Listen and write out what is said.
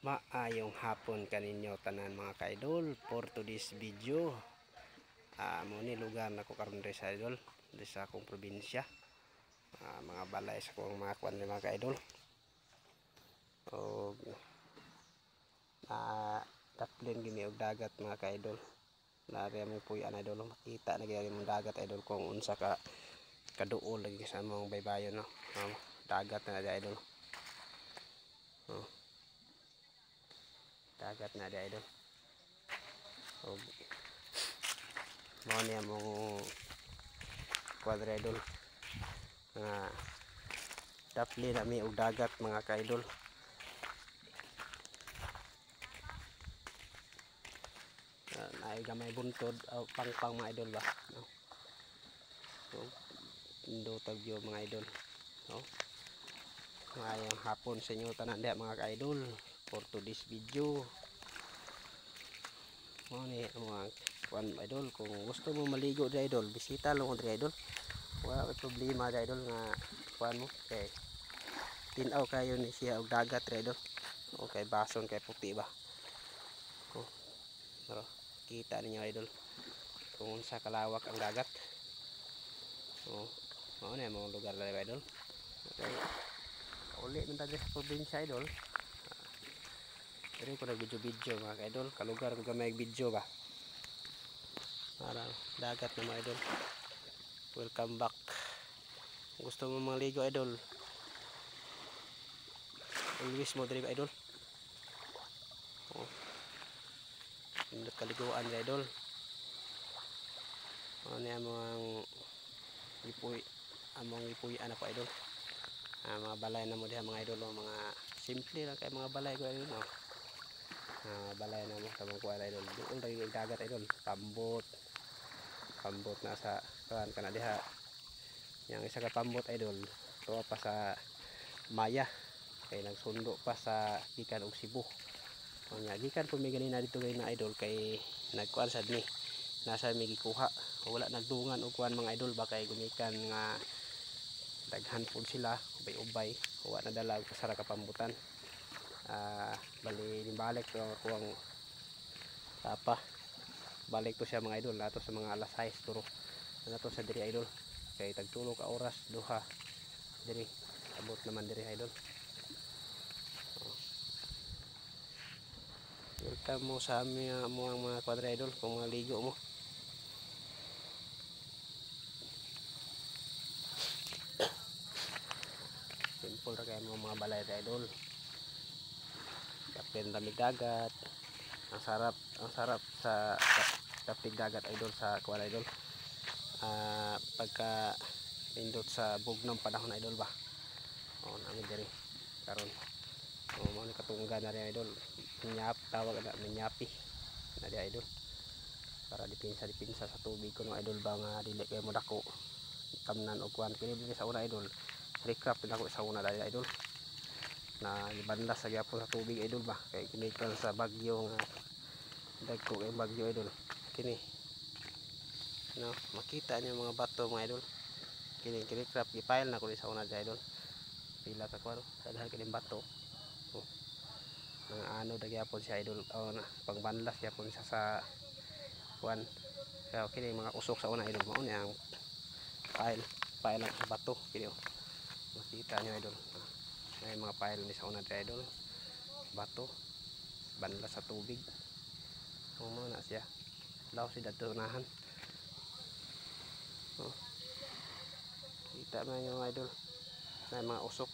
Maayong hapon kaninyo tanan mga ka-idol. For today's video, mo ni lugar na ko karon diri sa idol, diri sa akong probinsya. Mga balay sa akong mga kwan mga ka-idol. Og taplin gini og dagat mga ka-idol. Nari mo puy-an idol, makita na gyud mong dagat idol kung unsa ka kaduol lagi sa mong baybayon no. Dagat na di idol. Dagat na di idol. Og mao ni among kwadra idol. Dapli na mi og dagat mga ka-idol. Ay gamay buntod pang mga idol ba no? So indotag yo mga idol no? Ngayong hapon sa inyo tanan diha mga ka-idol. For today's video mo ni mga kwan idol, kung gusto mo maligo di idol, bisita lang ko di idol, wala may problema di idol nga kwan mo kay tinaw kayo ni siya og dagat di idol. Okay, bason kay puti ba pero kita ninyo idol kung unsa kalawak ang dagat. Mao na mga lugar na idol. Okay, uli man tayo sa probinsya idol. Diri ko nag-video mga ka-idol, kalugar ko gamay video ba. Para dagat na mga idol. Welcome back. Gusto mo maligo idol, always mo diri idol. Indot kaliguan di idol. Ano among lipoy, among lipuyan ako idol. Mga balay na mo diha mga idol, mga simple lang kay mga balay ko idol no. Balay na mo tamang kuan idol. Doon lagi dagat idol, pambot na sa kuan kana diha. Yang isa ka pambot idol, tuwa pa sa Maya kay nagsundo pa sa gikan og Cebu. Nya gikan po mi ganina dito gay na idol kay nagkuan sad ni nasa mi gikuha, wala nagdungan og kuan mga idol ba kay gumikan nga daghan pud sila ubay-ubay, wala na dala og kasara ka pambutan. Bali balik to ako ang tapa, balik to siya mga idol nato sa mga alas 6 turo nato sa diri idol kay tagtulo ka oras duha diri abot naman diri idol. Welcome mo sa amin mo ang mga kwadra idol kung mga ligo mo. Simple ra kay mga balay idol. Kapin lamig dagat. Ang sarap sa kapig dagat idol sa kwan idol. Pagka indot sa bugnong panahon idol ba. Namin diri karon. Mo ni katunggan na rin idol. Nyap tawag na nyapi na di idol. Para dipinsa sa tubig kuno idol ba nga dili kay mo dako. Kamnan og kwan kini diri sa una idol. Recraft din ako sa una dali idol. Na gibandas sa gyapon sa tubig idol ba kay kini sa bagyo nga dagko kay bagyo idol. Kini no, makita niyo mga bato mga idol. Kini recraft gi-file na ko sa una dali idol. Pila ka kwaro daghan kini bato. Mga ano dagyapon siya idol, na pangbanlas gyapon siya sa kuan. Kaya kini mga usok sa una idol mao ni ang file lang sa bato kini makita niyo idol. May mga file ni sa una idol, bato banlas sa tubig. Mao na siya law si dadto unahan. Kita man yung idol may mga usok